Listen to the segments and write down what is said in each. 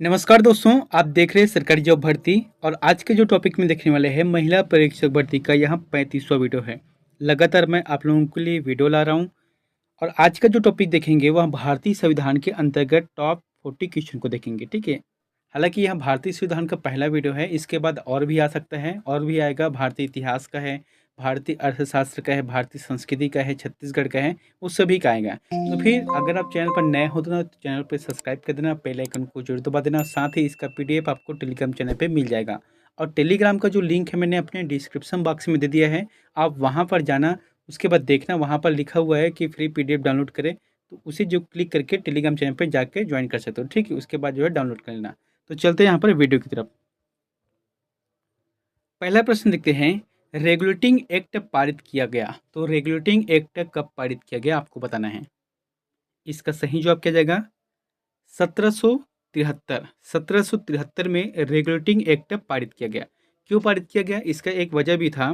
नमस्कार दोस्तों, आप देख रहे हैं सरकारी जॉब भर्ती। और आज के जो टॉपिक में देखने वाले हैं महिला परीक्षक भर्ती का यहाँ 35वां वीडियो है। लगातार मैं आप लोगों के लिए वीडियो ला रहा हूँ। और आज का जो टॉपिक देखेंगे वह भारतीय संविधान के अंतर्गत टॉप 40 क्वेश्चन को देखेंगे, ठीक है। हालांकि यह भारतीय संविधान का पहला वीडियो है, इसके बाद और भी आ सकता है, और भी आएगा। भारतीय इतिहास का है, भारतीय अर्थशास्त्र का है, भारतीय संस्कृति का है, छत्तीसगढ़ का है, उस सभी का आएगा। तो फिर अगर आप चैनल पर नए हो तो चैनल पर सब्सक्राइब कर देना, बेल आइकन को जरूर दबा देना। साथ ही इसका पीडीएफ आपको टेलीग्राम चैनल पे मिल जाएगा। और टेलीग्राम का जो लिंक है मैंने अपने डिस्क्रिप्शन बॉक्स में दे दिया है, आप वहाँ पर जाना। उसके बाद देखना वहाँ पर लिखा हुआ है कि फ्री पीडीएफ डाउनलोड करें, तो उसे जो क्लिक करके टेलीग्राम चैनल पर जाके ज्वाइन कर सकते हो, ठीक है। उसके बाद जो है डाउनलोड कर लेना। तो चलते हैं यहाँ पर वीडियो की तरफ। पहला प्रश्न देखते हैं, रेगुलेटिंग एक्ट पारित किया गया। तो रेगुलेटिंग एक्ट कब पारित किया गया आपको बताना है। इसका सही जवाब क्या जाएगा? 1773। 1773 में रेगुलेटिंग एक्ट पारित किया गया। क्यों पारित किया गया? इसका एक वजह भी था।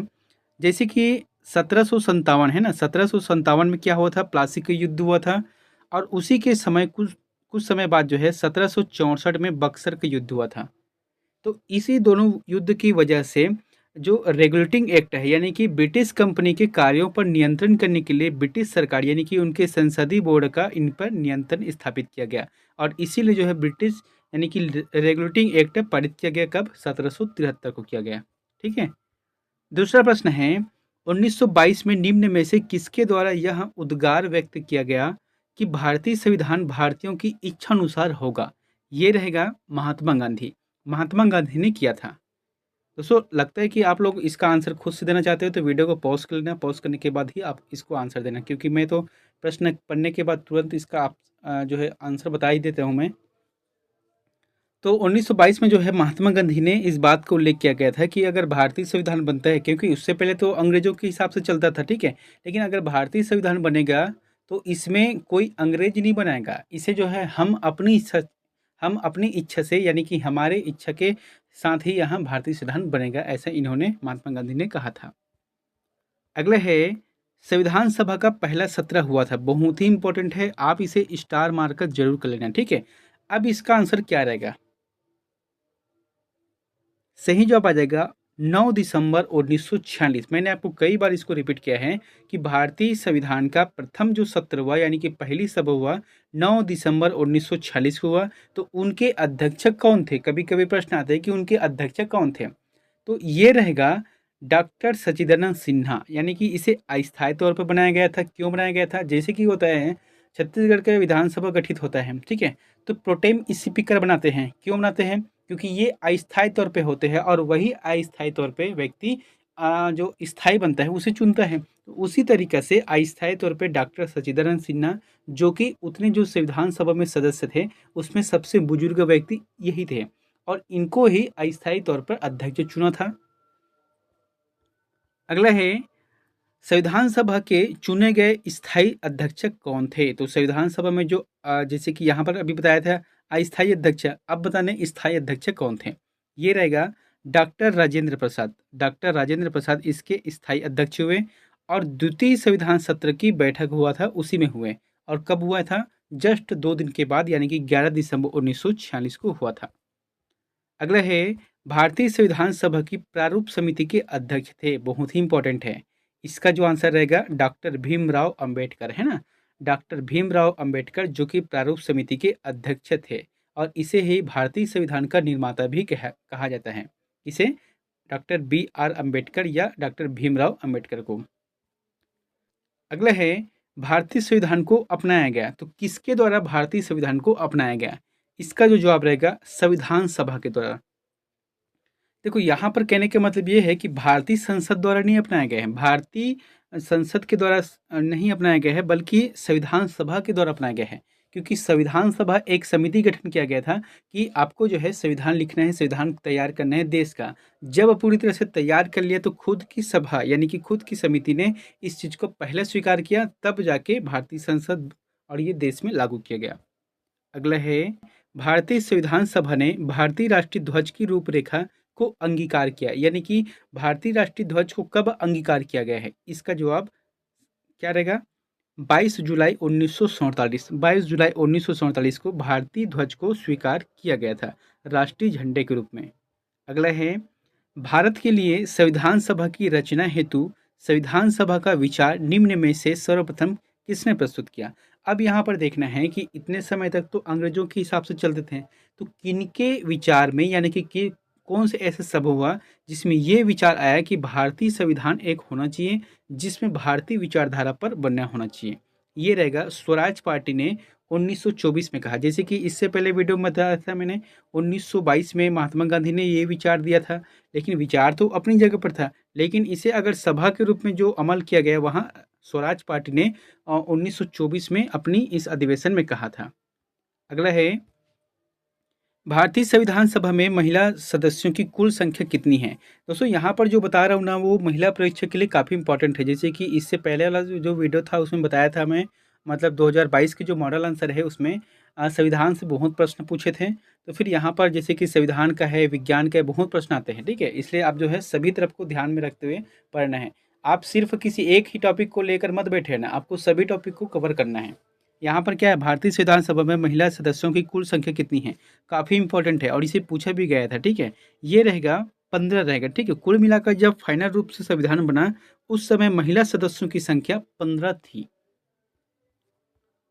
जैसे कि 1757 है ना, 1757 में क्या हुआ था? प्लासी का युद्ध हुआ था। और उसी के समय कुछ कुछ समय बाद जो है 1764 में बक्सर का युद्ध हुआ था। तो इसी दोनों युद्ध की वजह से जो रेगुलेटिंग एक्ट है, यानी कि ब्रिटिश कंपनी के कार्यों पर नियंत्रण करने के लिए ब्रिटिश सरकार यानी कि उनके संसदीय बोर्ड का इन पर नियंत्रण स्थापित किया गया। और इसीलिए जो है ब्रिटिश यानी कि रेगुलेटिंग एक्ट पारित किया गया। कब? 1773 को किया गया, ठीक है। दूसरा प्रश्न है, 1922 में निम्न में से किसके द्वारा यह उद्गार व्यक्त किया गया कि भारतीय संविधान भारतीयों की इच्छा अनुसार होगा? ये रहेगा महात्मा गांधी। महात्मा गांधी ने किया था। दोस्तों, लगता है कि आप लोग इसका आंसर खुद से देना चाहते हो, तो वीडियो को पॉज कर लेना। पॉज करने के बाद ही आप इसको आंसर देना, क्योंकि मैं तो प्रश्न पढ़ने के बाद तुरंत इसका आप जो है आंसर बता ही देता हूँ मैं। तो 1922 में जो है महात्मा गांधी ने इस बात को उल्लेख किया गया था कि अगर भारतीय संविधान बनता है, क्योंकि उससे पहले तो अंग्रेजों के हिसाब से चलता था, ठीक है। लेकिन अगर भारतीय संविधान बनेगा तो इसमें कोई अंग्रेज नहीं बनाएगा। इसे जो है हम अपनी इच्छा से, यानी कि हमारे इच्छा के साथ ही यहाँ भारतीय संविधान बनेगा, ऐसा इन्होंने महात्मा गांधी ने कहा था। अगला है, संविधान सभा का पहला सत्र हुआ था। बहुत ही इंपॉर्टेंट है, आप इसे स्टार मार्कर जरूर कर लेना, ठीक है। अब इसका आंसर क्या रहेगा? सही जवाब आ जाएगा 9 दिसंबर 1946। मैंने आपको कई बार इसको रिपीट किया है कि भारतीय संविधान का प्रथम जो सत्र हुआ, यानी कि पहली सभा हुआ, 9 दिसंबर 1946 को हुआ। तो उनके अध्यक्ष कौन थे? कभी कभी प्रश्न आता है कि उनके अध्यक्ष कौन थे। तो ये रहेगा डॉक्टर सच्चिदानंद सिन्हा। यानी कि इसे अस्थायी तौर पर बनाया गया था। क्यों बनाया गया था? जैसे कि होता है छत्तीसगढ़ का विधानसभा गठित होता है, ठीक है। तो प्रोटेम स्पीकर बनाते हैं। क्यों बनाते हैं? क्योंकि ये अस्थायी तौर पे होते हैं, और वही अस्थायी तौर पे व्यक्ति जो स्थायी बनता है उसे चुनता है। तो उसी तरीके से अस्थायी तौर पे डॉक्टर सच्चिदानंद सिन्हा, जो कि उतने जो संविधान सभा में सदस्य थे उसमें सबसे बुजुर्ग व्यक्ति यही थे, और इनको ही अस्थायी तौर पर अध्यक्ष चुना था। अगला है, संविधान सभा के चुने गए स्थायी अध्यक्ष कौन थे? तो संविधान सभा में जो जैसे कि यहाँ पर अभी बताया था अस्थायी अध्यक्ष, अब बताने स्थायी अध्यक्ष कौन थे। ये रहेगा डॉक्टर राजेंद्र प्रसाद। डॉक्टर राजेंद्र प्रसाद इसके स्थायी अध्यक्ष हुए। और द्वितीय संविधान सत्र की बैठक हुआ था उसी में हुए। और कब हुआ था? जस्ट 2 दिन के बाद, यानी कि 11 दिसंबर 1946 को हुआ था। अगला है, भारतीय संविधान सभा की प्रारूप समिति के अध्यक्ष थे। बहुत ही इंपॉर्टेंट है। इसका जो आंसर रहेगा डॉक्टर भीमराव अंबेडकर, है ना। डॉक्टर भीमराव अंबेडकर जो कि प्रारूप समिति के अध्यक्ष थे। और इसे ही भारतीय संविधान का निर्माता भी कहा जाता है। इसे डॉक्टर BR अंबेडकर या डॉक्टर भीमराव अंबेडकर को। अगला है, भारतीय संविधान को अपनाया गया। तो किसके द्वारा भारतीय संविधान को अपनाया गया? इसका जो जवाब रहेगा संविधान सभा के द्वारा। देखो, यहाँ पर कहने का मतलब ये है कि भारतीय संसद द्वारा नहीं अपनाया गया है, भारतीय संसद के द्वारा नहीं अपनाया गया है, बल्कि संविधान सभा के द्वारा अपनाया गया है। क्योंकि संविधान सभा एक समिति गठन किया गया था कि आपको जो है संविधान लिखना है, संविधान तैयार करना है देश का। जब पूरी तरह से तैयार कर लिया तो खुद की सभा यानी कि खुद की समिति ने इस चीज़ को पहले स्वीकार किया, तब जाके भारतीय संसद और ये देश में लागू किया गया। अगला है, भारतीय संविधान सभा ने भारतीय राष्ट्रीय ध्वज की रूपरेखा को अंगीकार किया। यानी कि भारतीय राष्ट्रीय ध्वज को कब अंगीकार किया गया है? इसका जवाब क्या रहेगा? 22 जुलाई 1947 को भारतीय ध्वज को स्वीकार किया गया था राष्ट्रीय झंडे के रूप में। अगला है, भारत के लिए संविधान सभा की रचना हेतु संविधान सभा का विचार निम्न में से सर्वप्रथम किसने प्रस्तुत किया। अब यहाँ पर देखना है कि इतने समय तक तो अंग्रेजों के हिसाब से चलते थे, तो किनके विचार में, यानी कि कौन से ऐसे सभा हुआ जिसमें ये विचार आया कि भारतीय संविधान एक होना चाहिए जिसमें भारतीय विचारधारा पर बनना होना चाहिए। ये रहेगा स्वराज पार्टी ने 1924 में कहा। जैसे कि इससे पहले वीडियो में बताया था मैंने, 1922 में महात्मा गांधी ने ये विचार दिया था, लेकिन विचार तो अपनी जगह पर था, लेकिन इसे अगर सभा के रूप में जो अमल किया गया वहाँ स्वराज पार्टी ने 1924 में अपनी इस अधिवेशन में कहा था। अगला है, भारतीय संविधान सभा में महिला सदस्यों की कुल संख्या कितनी है। दोस्तों यहाँ पर जो बता रहा हूँ ना, वो महिला परीक्षा के लिए काफ़ी इंपॉर्टेंट है। जैसे कि इससे पहले वाला जो वीडियो था उसमें बताया था मैं, मतलब 2022 के जो मॉडल आंसर है उसमें संविधान से बहुत प्रश्न पूछे थे। तो फिर यहाँ पर जैसे कि संविधान का है, विज्ञान का है, बहुत प्रश्न आते हैं, ठीक है। इसलिए आप जो है सभी तरफ को ध्यान में रखते हुए पढ़ना है। आप सिर्फ किसी एक ही टॉपिक को लेकर मत बैठे ना, आपको सभी टॉपिक को कवर करना है। यहाँ पर क्या है, भारतीय संविधान सभा में महिला सदस्यों की कुल संख्या कितनी है, काफ़ी इंपॉर्टेंट है और इसे पूछा भी गया था, ठीक है। ये रहेगा 15 रहेगा, ठीक है। कुल मिलाकर जब फाइनल रूप से संविधान बना उस समय महिला सदस्यों की संख्या 15 थी।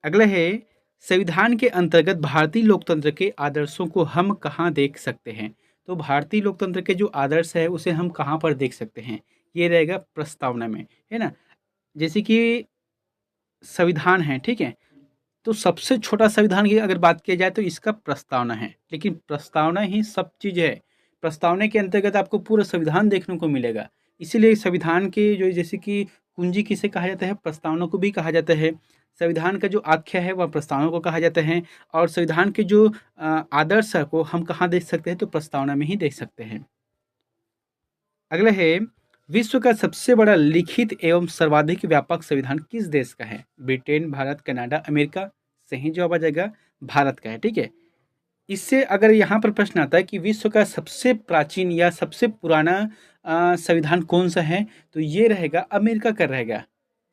अगला है, संविधान के अंतर्गत भारतीय लोकतंत्र के आदर्शों को हम कहाँ देख सकते हैं। तो भारतीय लोकतंत्र के जो आदर्श है उसे हम कहाँ पर देख सकते हैं, ये रहेगा प्रस्तावना में, है ना। जैसे कि संविधान है, ठीक है, तो सबसे छोटा संविधान की अगर बात की जाए तो इसका प्रस्तावना है, लेकिन प्रस्तावना ही सब चीज़ है। प्रस्तावना के अंतर्गत आपको पूरा संविधान देखने को मिलेगा। इसीलिए संविधान के जो जैसे कि कुंजी किसे कहा जाता है, प्रस्तावना को भी कहा जाता है। संविधान का जो आख्या है वह प्रस्तावना को कहा जाता है, और संविधान के जो आदर्श को हम कहाँ देख सकते हैं, तो प्रस्तावना में ही देख सकते हैं। अगला है, विश्व का सबसे बड़ा लिखित एवं सर्वाधिक व्यापक संविधान किस देश का है। Britain, Bharat, Canada, America. सही जवाब आ जाएगा भारत का है, ठीक है। इससे अगर यहाँ पर प्रश्न आता है कि विश्व का सबसे प्राचीन या सबसे पुराना संविधान कौन सा है, तो ये रहेगा अमेरिका का रहेगा,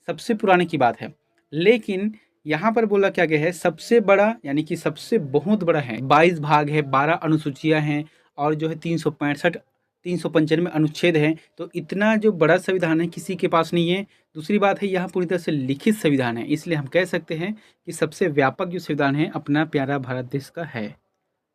सबसे पुराने की बात है। लेकिन यहाँ पर बोला क्या गया है, सबसे बड़ा यानी कि सबसे बहुत बड़ा है, 22 भाग है, 12 अनुसूचियाँ हैं, और जो है 395 अनुच्छेद हैं। तो इतना जो बड़ा संविधान है किसी के पास नहीं है। दूसरी बात है, यह पूरी तरह से लिखित संविधान है, इसलिए हम कह सकते हैं कि सबसे व्यापक जो संविधान है अपना प्यारा भारत देश का है।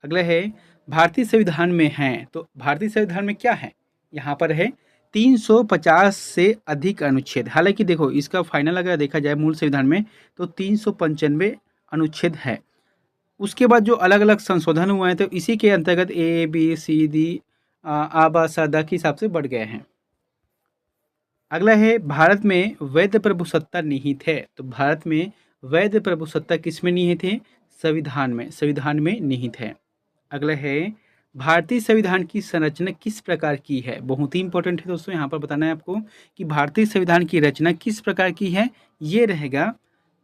अगला है, भारतीय संविधान में है, तो भारतीय संविधान में क्या है, यहाँ पर है 350 से अधिक अनुच्छेद। हालांकि देखो इसका फाइनल अगर देखा जाए मूल संविधान में तो 395 अनुच्छेद है। उसके बाद जो अलग अलग संशोधन हुए हैं तो इसी के अंतर्गत ए बी सी डी आबा सादा के हिसाब से बढ़ गए हैं। अगला है, भारत में वैध प्रभुसत्ता निहित है। तो भारत में वैध प्रभुसत्ता किस में निहित है, संविधान में निहित है। अगला है, भारतीय संविधान की संरचना किस प्रकार की है। बहुत ही इंपॉर्टेंट है दोस्तों, यहाँ पर बताना है आपको कि भारतीय संविधान की रचना किस प्रकार की है। ये रहेगा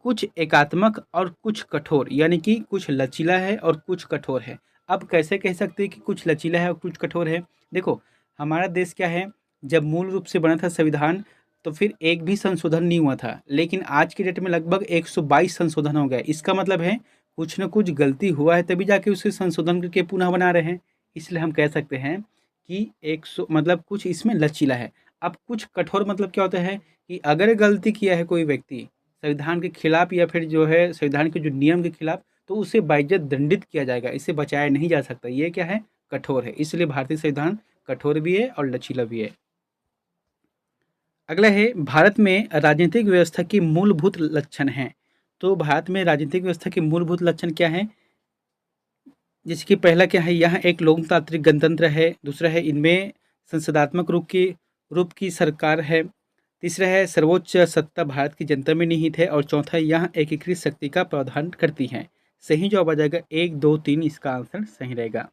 कुछ एकात्मक और कुछ कठोर, यानी कि कुछ लचीला है और कुछ कठोर है। अब कैसे कह सकते हैं कि कुछ लचीला है और कुछ कठोर है। देखो हमारा देश क्या है, जब मूल रूप से बना था संविधान तो फिर एक भी संशोधन नहीं हुआ था, लेकिन आज की डेट में लगभग 122 संशोधन हो गए। इसका मतलब है कुछ न कुछ गलती हुआ है तभी जाके उसे संशोधन करके पुनः बना रहे हैं। इसलिए हम कह सकते हैं कि 100 मतलब कुछ इसमें लचीला है। अब कुछ कठोर मतलब क्या होता है कि अगर गलती किया है कोई व्यक्ति संविधान के खिलाफ या फिर जो है संविधान के जो नियम के खिलाफ, तो उसे बाइज्जत दंडित किया जाएगा, इसे बचाया नहीं जा सकता। ये क्या है, कठोर है। इसलिए भारतीय संविधान कठोर भी है और लचीला भी है। अगला है, भारत में राजनीतिक व्यवस्था की मूलभूत लक्षण हैं। तो भारत में राजनीतिक व्यवस्था के मूलभूत लक्षण क्या है, जैसे कि पहला क्या है, यहाँ एक लोकतांत्रिक गणतंत्र है। दूसरा है इनमें संसदात्मक रूप की सरकार है। तीसरा है सर्वोच्च सत्ता भारत की जनता में निहित है। और चौथा, यहाँ एकीकृत शक्ति का प्रावधान करती है। सही जवाब आ जाएगा 1, 2, 3, इसका आंसर सही रहेगा।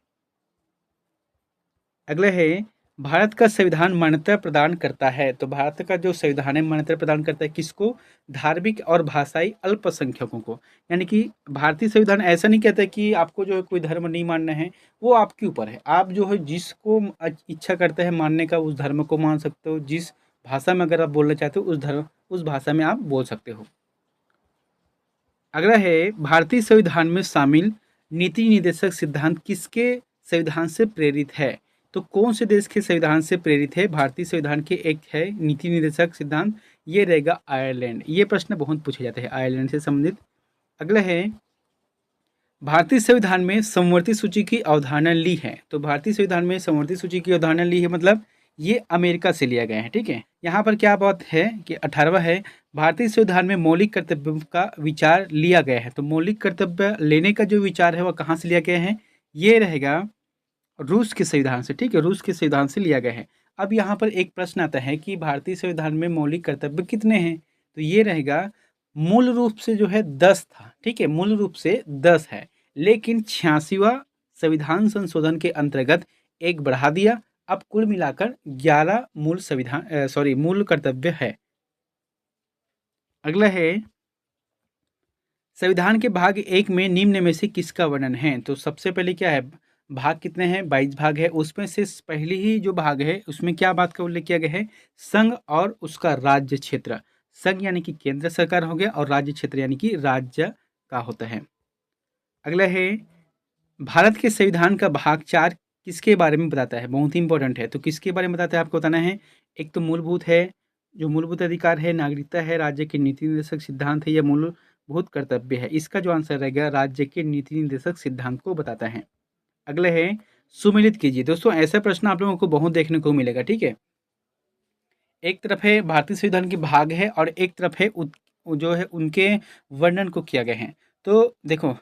अगला है, भारत का संविधान मान्यता प्रदान करता है। तो भारत का जो संविधान है मान्यता प्रदान करता है किसको, धार्मिक और भाषाई अल्पसंख्यकों को। यानी कि भारतीय संविधान ऐसा नहीं कहता कि आपको जो है कोई धर्म नहीं मानना है, वो आपके ऊपर है। आप जो है जिसको इच्छा करते हैं मानने का उस धर्म को मान सकते हो। जिस भाषा में अगर आप बोलना चाहते हो उस भाषा में आप बोल सकते हो। अगला है, भारतीय संविधान में शामिल नीति निर्देशक सिद्धांत किसके संविधान से प्रेरित है? तो कौन से देश के संविधान से प्रेरित है? भारतीय संविधान के एक है नीति निर्देशक सिद्धांत, ये रहेगा आयरलैंड। ये प्रश्न बहुत पूछे जाते हैं आयरलैंड से संबंधित। अगला है, भारतीय संविधान में समवर्ती सूची की अवधारणा ली है। तो भारतीय संविधान में समवर्ती सूची की अवधारणा ली है मतलब ये अमेरिका से लिया गया है, ठीक है। यहाँ पर क्या बात है कि 18वां है, भारतीय संविधान में मौलिक कर्तव्यों का विचार लिया गया है। तो मौलिक कर्तव्य लेने का जो विचार है वह कहाँ से लिया गया है? ये रहेगा रूस के संविधान से, ठीक है, रूस के संविधान से लिया गया है। अब यहाँ पर एक प्रश्न आता है कि भारतीय संविधान में मौलिक कर्तव्य कितने हैं? तो ये रहेगा मूल रूप से जो है 10 था, ठीक है, मूल रूप से 10 है, लेकिन 86वां संविधान संशोधन के अंतर्गत एक बढ़ा दिया। अब कुल मिलाकर 11 मूल कर्तव्य है। अगला है, संविधान के भाग 1 में निम्न में से किसका वर्णन है? तो सबसे पहले क्या है, भाग कितने हैं? 22 भाग है। उसमें से पहले ही जो भाग है उसमें क्या बात का उल्लेख किया गया है? संघ और उसका राज्य क्षेत्र। संघ यानी कि केंद्र सरकार हो गया और राज्य क्षेत्र यानी कि राज्य का होता है। अगला है, भारत के संविधान का भाग 4 किसके बारे में बताता है? बहुत ही इंपॉर्टेंट है। तो किसके बारे में बताता है आपको बताना है। एक तो मूलभूत है, जो मूलभूत अधिकार है, नागरिकता है, राज्य के नीति निर्देशक सिद्धांत है, या मूलभूत कर्तव्य है। इसका जो आंसर रहेगा राज्य के नीति निर्देशक सिद्धांत को बताता है। अगले है, सुमेलित कीजिए। दोस्तों ऐसा प्रश्न आप लोगों को बहुत देखने को मिलेगा, ठीक है। एक तरफ है भारतीय संविधान के भाग है और एक तरफ है जो है उनके वर्णन को किया गया है। तो देखो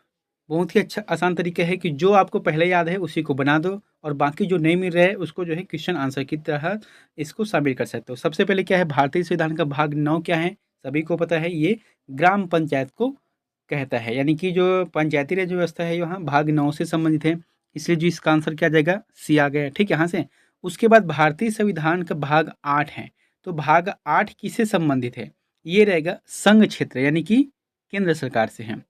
बहुत ही अच्छा आसान तरीका है कि जो आपको पहले याद है उसी को बना दो और बाकी जो नहीं मिल रहा है उसको जो है क्वेश्चन आंसर की तरह इसको शामिल कर सकते हो। सबसे पहले क्या है, भारतीय संविधान का भाग 9 क्या है? सभी को पता है, ये ग्राम पंचायत को कहता है, यानी कि जो पंचायती राज व्यवस्था है यहाँ भाग 9 से संबंधित है, इसलिए जो इसका आंसर क्या आ जाएगा? सी आ गया, ठीक है यहाँ से। उसके बाद भारतीय संविधान का भाग 8 है। तो भाग 8 किससे संबंधित है? ये रहेगा संघ क्षेत्र यानी कि केंद्र सरकार से है।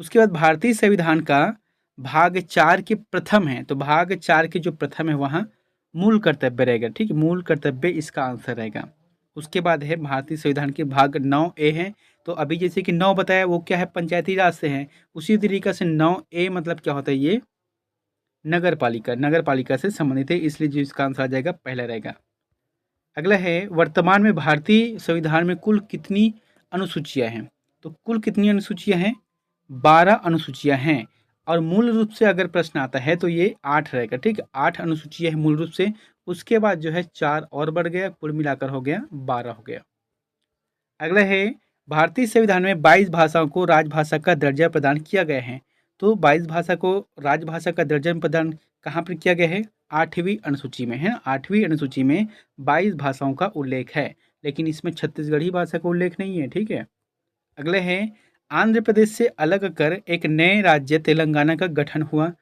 उसके बाद भारतीय संविधान का भाग 4 के प्रथम है। तो भाग 4 के जो प्रथम है वहाँ मूल कर्तव्य रहेगा, ठीक है, मूल कर्तव्य इसका आंसर रहेगा। उसके बाद है भारतीय संविधान के भाग 9 ए है। तो अभी जैसे कि 9 बताया वो क्या है? पंचायती राज से है। उसी तरीके से 9 ए मतलब क्या होता है? ये नगर पालिका से संबंधित है, इसलिए जो इसका आंसर आ जाएगा पहला रहेगा। अगला है, वर्तमान में भारतीय संविधान में कुल कितनी अनुसूचियां हैं? तो कुल कितनी अनुसूचियां हैं? 12 अनुसूचियां हैं। और मूल रूप से अगर प्रश्न आता है तो ये 8 रहेगा, ठीक है, 8 अनुसूचियां हैं मूल रूप से। उसके बाद जो है 4 और बढ़ गया, कुल मिलाकर हो गया 12 हो गया। अगला है, भारतीय संविधान में 22 भाषाओं को राजभाषा का दर्जा प्रदान किया गया है। तो 22 भाषा को राजभाषा का दर्जा प्रदान कहाँ पर किया गया है? 8वीं अनुसूची में है ना, 8वीं अनुसूची में 22 भाषाओं का उल्लेख है, लेकिन इसमें छत्तीसगढ़ी भाषा का उल्लेख नहीं है, ठीक है। अगले हैं, आंध्र प्रदेश से अलग कर एक नए राज्य तेलंगाना का गठन हुआ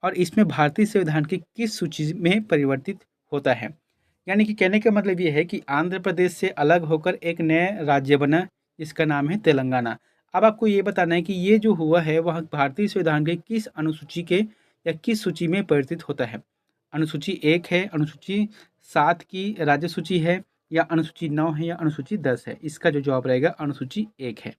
और इसमें भारतीय संविधान की किस सूची में परिवर्तित होता है? यानी कि कहने का मतलब ये है कि आंध्र प्रदेश से अलग होकर एक नया राज्य बना जिसका नाम है तेलंगाना। अब आपको ये बताना है कि ये जो हुआ है वह भारतीय संविधान के किस अनुसूची के या किस सूची में परिवर्तित होता है? अनुसूची 1 है, अनुसूची 7 की राज्य सूची है, या अनुसूची 9 है, या अनुसूची 10 है? इसका जो जवाब रहेगा अनुसूची 1 है।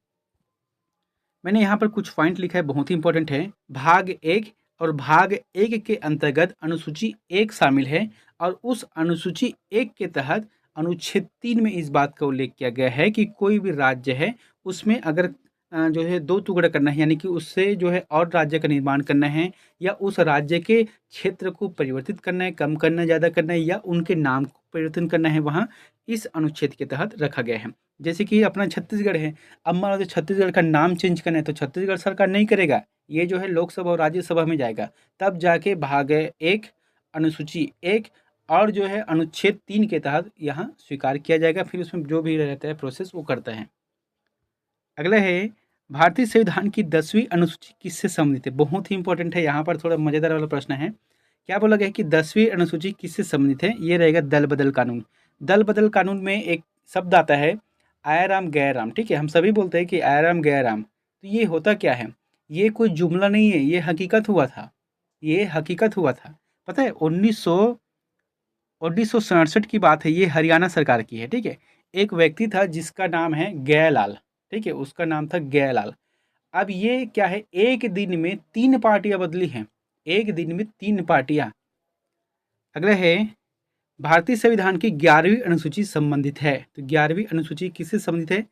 मैंने यहाँ पर कुछ पॉइंट लिखा है, बहुत ही इंपॉर्टेंट है। भाग 1 और भाग 1 के अंतर्गत अनुसूची 1 शामिल है और उस अनुसूची 1 के तहत अनुच्छेद 3 में इस बात का उल्लेख किया गया है कि कोई भी राज्य है उसमें अगर जो है 2 टुकड़ा करना है, यानी कि उससे जो है और राज्य का निर्माण करना है, या उस राज्य के क्षेत्र को परिवर्तित करना है, कम करना, ज़्यादा करना है, या उनके नाम को परिवर्तन करना है, वहाँ इस अनुच्छेद के तहत रखा गया है। जैसे कि अपना छत्तीसगढ़ है, अब मान लो छत्तीसगढ़ का नाम चेंज करना है तो छत्तीसगढ़ सरकार नहीं करेगा, ये जो है लोकसभा और राज्यसभा में जाएगा, तब जाके भाग 1 अनुसूची 1 और जो है अनुच्छेद 3 के तहत यहाँ स्वीकार किया जाएगा, फिर उसमें जो भी रहता है प्रोसेस वो करता है। अगला है, भारतीय संविधान की 10वीं अनुसूची किससे संबंधित है? बहुत ही इंपॉर्टेंट है, यहाँ पर थोड़ा मजेदार वाला प्रश्न है। क्या बोला गया है कि 10वीं अनुसूची किससे संबंधित है? ये रहेगा दल बदल कानून। दल बदल कानून में एक शब्द आता है आया राम गया राम, ठीक है, हम सभी बोलते हैं कि आया राम गया राम। तो ये होता क्या है? ये कोई जुमला नहीं है, ये हकीकत हुआ था, ये हकीकत हुआ था। पता है 1967 की बात है, ये हरियाणा सरकार की है, ठीक है। एक व्यक्ति था जिसका नाम है गयालाल, ठीक है, उसका नाम था गयालाल। अब ये क्या है, एक दिन में 3 पार्टियां बदली हैं, एक दिन में 3 पार्टियां। अगला है, भारतीय संविधान की 11वीं अनुसूची संबंधित है। तो 11वीं अनुसूची किससे संबंधित है?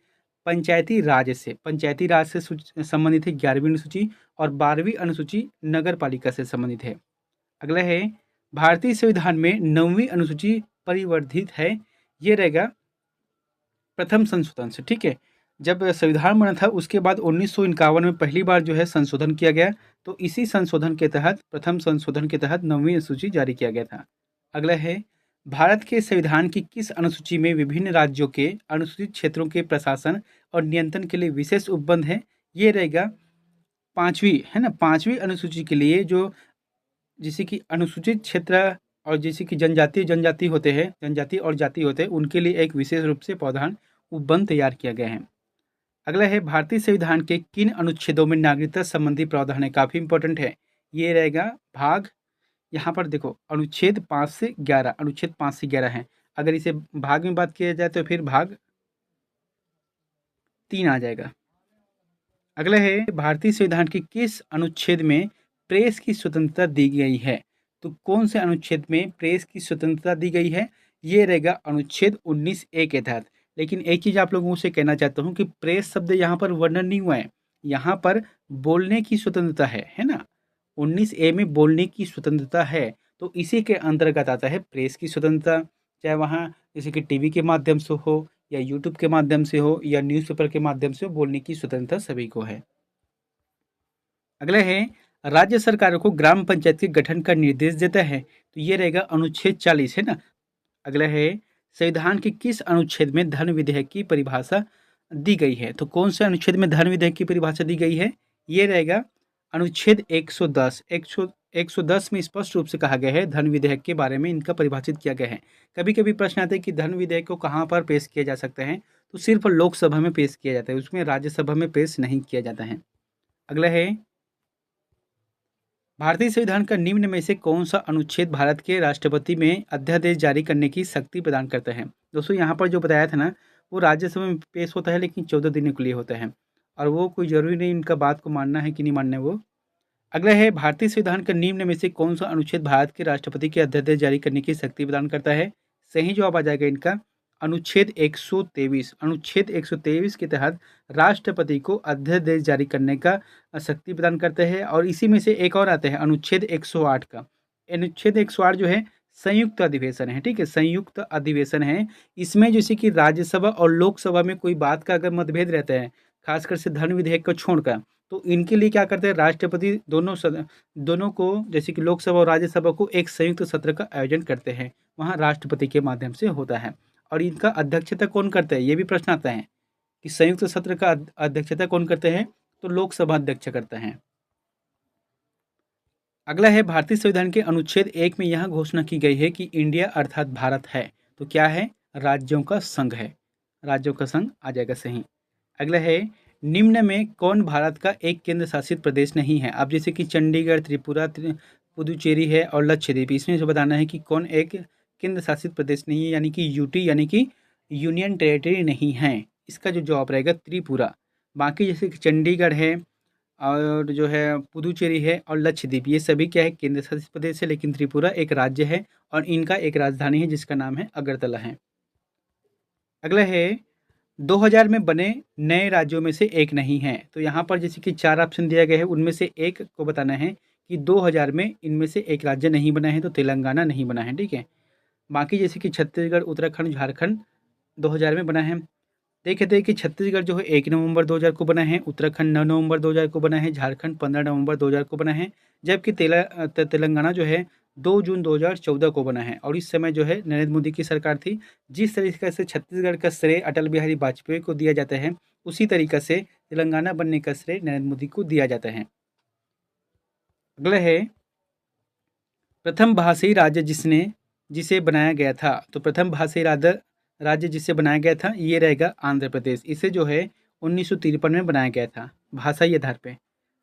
पंचायती राज से, पंचायती राज से संबंधित है 11वीं अनुसूची, और 12वीं अनुसूची नगर पालिका से संबंधित है। अगला है, भारतीय संविधान में 9वीं अनुसूची परिवर्धित है। ये रहेगा प्रथम संशोधन से, ठीक है। जब संविधान बना था उसके बाद 1951 में पहली बार जो है संशोधन किया गया, तो इसी संशोधन के तहत, प्रथम संशोधन के तहत 9वीं अनुसूची जारी किया गया था। अगला है, भारत के संविधान की किस अनुसूची में विभिन्न राज्यों के अनुसूचित क्षेत्रों के प्रशासन और नियंत्रण के लिए विशेष उपबंध है? ये रहेगा 5वीं, है ना, 5वीं अनुसूची के लिए, जो जैसे कि अनुसूचित क्षेत्र और जैसे कि जनजाति होते हैं, जनजाति और जाति होते हैं, उनके लिए एक विशेष रूप से प्रावधान उपबंध तैयार किया गया है। अगला है, भारतीय संविधान के किन अनुच्छेदों में नागरिकता संबंधी प्रावधान है? काफ़ी इंपॉर्टेंट है। ये रहेगा भाग, यहाँ पर देखो अनुच्छेद 5 से 11, अनुच्छेद 5 से 11 है। अगर इसे भाग में बात किया जाए तो फिर भाग 3 आ जाएगा। अगला है, भारतीय संविधान के किस अनुच्छेद में प्रेस की स्वतंत्रता दी गई है? तो कौन से अनुच्छेद में प्रेस की स्वतंत्रता दी गई है? ये रहेगा अनुच्छेद 19A के तहत। लेकिन एक चीज़ आप लोगों से कहना चाहता हूँ कि प्रेस शब्द यहाँ पर वर्णन नहीं हुआ है, यहाँ पर बोलने की स्वतंत्रता है ना। 19A में बोलने की स्वतंत्रता है, तो इसी के अंतर्गत आता है प्रेस की स्वतंत्रता, चाहे वहाँ जैसे कि टीवी के माध्यम से हो, या यूट्यूब के माध्यम से हो, या न्यूज़पेपर के माध्यम से हो, बोलने की स्वतंत्रता सभी को है। अगला है, राज्य सरकारों को ग्राम पंचायत के गठन का निर्देश देता है। तो ये रहेगा अनुच्छेद 40, है ना। अगला है, संविधान के किस अनुच्छेद में धन विधेयक की परिभाषा दी गई है? तो कौन से अनुच्छेद में धन विधेयक की परिभाषा दी गई है? ये रहेगा अनुच्छेद 110। 110 में स्पष्ट रूप से कहा गया है, धन विधेयक के बारे में इनका परिभाषित किया गया है। कभी कभी प्रश्न आते हैं कि धन विधेयक को कहाँ पर पेश किया जा सकता है? तो सिर्फ लोकसभा में पेश किया जाता है, उसमें राज्यसभा में पेश नहीं किया जाता है। अगला है, भारतीय संविधान का निम्न में से कौन सा अनुच्छेद भारत के राष्ट्रपति में अध्यादेश जारी करने की शक्ति प्रदान करता है? दोस्तों, यहाँ पर जो बताया था ना, वो राज्यसभा में पेश होता है, लेकिन 14 दिनों के लिए होता है, और वो कोई जरूरी नहीं इनका बात को मानना है कि नहीं मानना है वो। अगला है, भारतीय संविधान का निम्न में से कौन सा अनुच्छेद भारत के राष्ट्रपति के अध्यादेश जारी करने की शक्ति प्रदान करता है? सही जवाब आ जाएगा इनका अनुच्छेद 123। अनुच्छेद 123 के तहत राष्ट्रपति को अध्यादेश जारी करने का शक्ति प्रदान करते हैं। और इसी में से एक और आता है अनुच्छेद 108 का। अनुच्छेद 108 जो है संयुक्त अधिवेशन है, ठीक है, संयुक्त अधिवेशन है। इसमें जैसे कि राज्यसभा और लोकसभा में कोई बात का अगर मतभेद रहता है, खासकर से धन विधेयक को छोड़कर, तो इनके लिए क्या करते हैं, राष्ट्रपति दोनों को, जैसे कि लोकसभा और राज्यसभा को, एक संयुक्त सत्र का आयोजन करते हैं, वहाँ राष्ट्रपति के माध्यम से होता है। और इनका अध्यक्षता कौन करता है, ये भी प्रश्न आता है कि संयुक्त सत्र का अध्यक्षता कौन करते हैं? तो लोकसभा अध्यक्ष करता है। अगला है, भारतीय संविधान के अनुच्छेद 1 में यह घोषणा की गई है कि इंडिया अर्थात भारत है, तो क्या है? राज्यों का संघ है, राज्यों का संघ आ जाएगा सही। अगला है, निम्न में कौन भारत का एक केंद्र शासित प्रदेश नहीं है? अब जैसे कि चंडीगढ़, त्रिपुरा, पुदुचेरी है और लक्षद्वीप, इसमें से बताना है कि कौन एक केंद्र शासित प्रदेश नहीं है, यानी कि यूटी, यानी कि यूनियन टेरिटरी नहीं है। इसका जो जवाब रहेगा त्रिपुरा। बाकी जैसे कि चंडीगढ़ है और जो है पुदुचेरी है और लक्षद्वीप, ये सभी क्या है, केंद्र शासित प्रदेश है, लेकिन त्रिपुरा एक राज्य है और इनका एक राजधानी है जिसका नाम है अगरतला है। अगला है, 2000 में बने नए राज्यों में से एक नहीं है। तो यहाँ पर जैसे कि 4 ऑप्शन दिया गया है, उनमें से एक को बताना है कि 2000 में इनमें से एक राज्य नहीं बना है, तो तेलंगाना नहीं बना है, ठीक है। बाकी जैसे कि छत्तीसगढ़, उत्तराखंड, झारखंड 2000 में बना है। देखे थे कि छत्तीसगढ़ जो है 1 नवंबर 2000 को बना है, उत्तराखंड 9 नवंबर 2000 को बना है, झारखंड 15 नवंबर 2000 को बना है, जबकि तेलंगाना जो है 2 जून 2014 को बना है। और इस समय जो है नरेंद्र मोदी की सरकार थी। जिस तरीके से छत्तीसगढ़ का श्रेय अटल बिहारी वाजपेयी को दिया जाता है, उसी तरीके से तेलंगाना बनने का श्रेय नरेंद्र मोदी को दिया जाता है। अगला है, प्रथम भाषाई राज्य जिसे बनाया गया था। तो प्रथम भाषाई राज्य जिसे बनाया गया था, ये रहेगा आंध्र प्रदेश। इसे जो है 1953 में बनाया गया था, भाषाई आधार पे।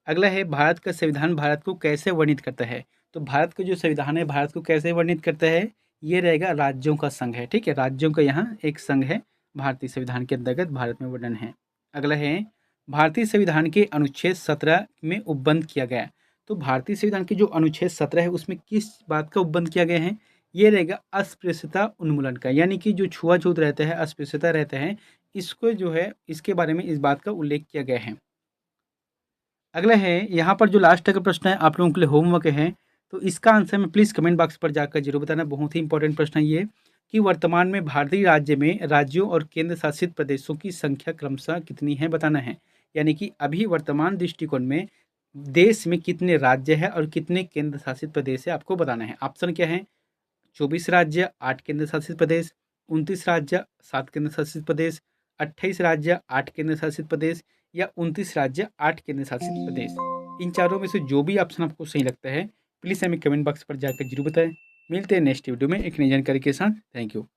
अगला है, भारत का संविधान भारत को कैसे वर्णित करता है? तो भारत का जो संविधान है भारत को कैसे वर्णित करता है? ये रहेगा राज्यों का संघ है, ठीक है, राज्यों का यहाँ एक संघ है, भारतीय संविधान के अंतर्गत भारत में वर्णन है। अगला है, भारतीय संविधान के अनुच्छेद 17 में उपबंध किया गया है। तो भारतीय संविधान के जो अनुच्छेद 17 है उसमें किस बात का उपबंध किया गया है? ये रहेगा अस्पृश्यता उन्मूलन का, यानी कि जो छुआछूत रहते हैं, अस्पृश्यता रहते हैं, इसको जो है इसके बारे में इस बात का उल्लेख किया गया है। अगला है यहाँ पर जो लास्ट का प्रश्न है आप लोगों के लिए होमवर्क है, तो इसका आंसर में प्लीज़ कमेंट बॉक्स पर जाकर जरूर बताना। बहुत ही इंपॉर्टेंट प्रश्न है ये कि वर्तमान में भारतीय राज्य में राज्यों और केंद्र शासित प्रदेशों की संख्या क्रमशः कितनी है बताना है। यानी कि अभी वर्तमान दृष्टिकोण में देश में कितने राज्य है और कितने केंद्र शासित प्रदेश है आपको बताना है। ऑप्शन क्या है? 24 राज्य 8 केंद्र शासित प्रदेश, 29 राज्य 7 केंद्र शासित प्रदेश, 28 राज्य 8 केंद्र शासित प्रदेश या 29 राज्य 8 केंद्र शासित प्रदेश। इन चारों में से जो भी ऑप्शन आपको सही लगता है प्लीज़ हमें कमेंट बॉक्स पर जाकर जरूर बताएं। मिलते हैं नेक्स्ट वीडियो में एक नई जानकारी के साथ। Thank you.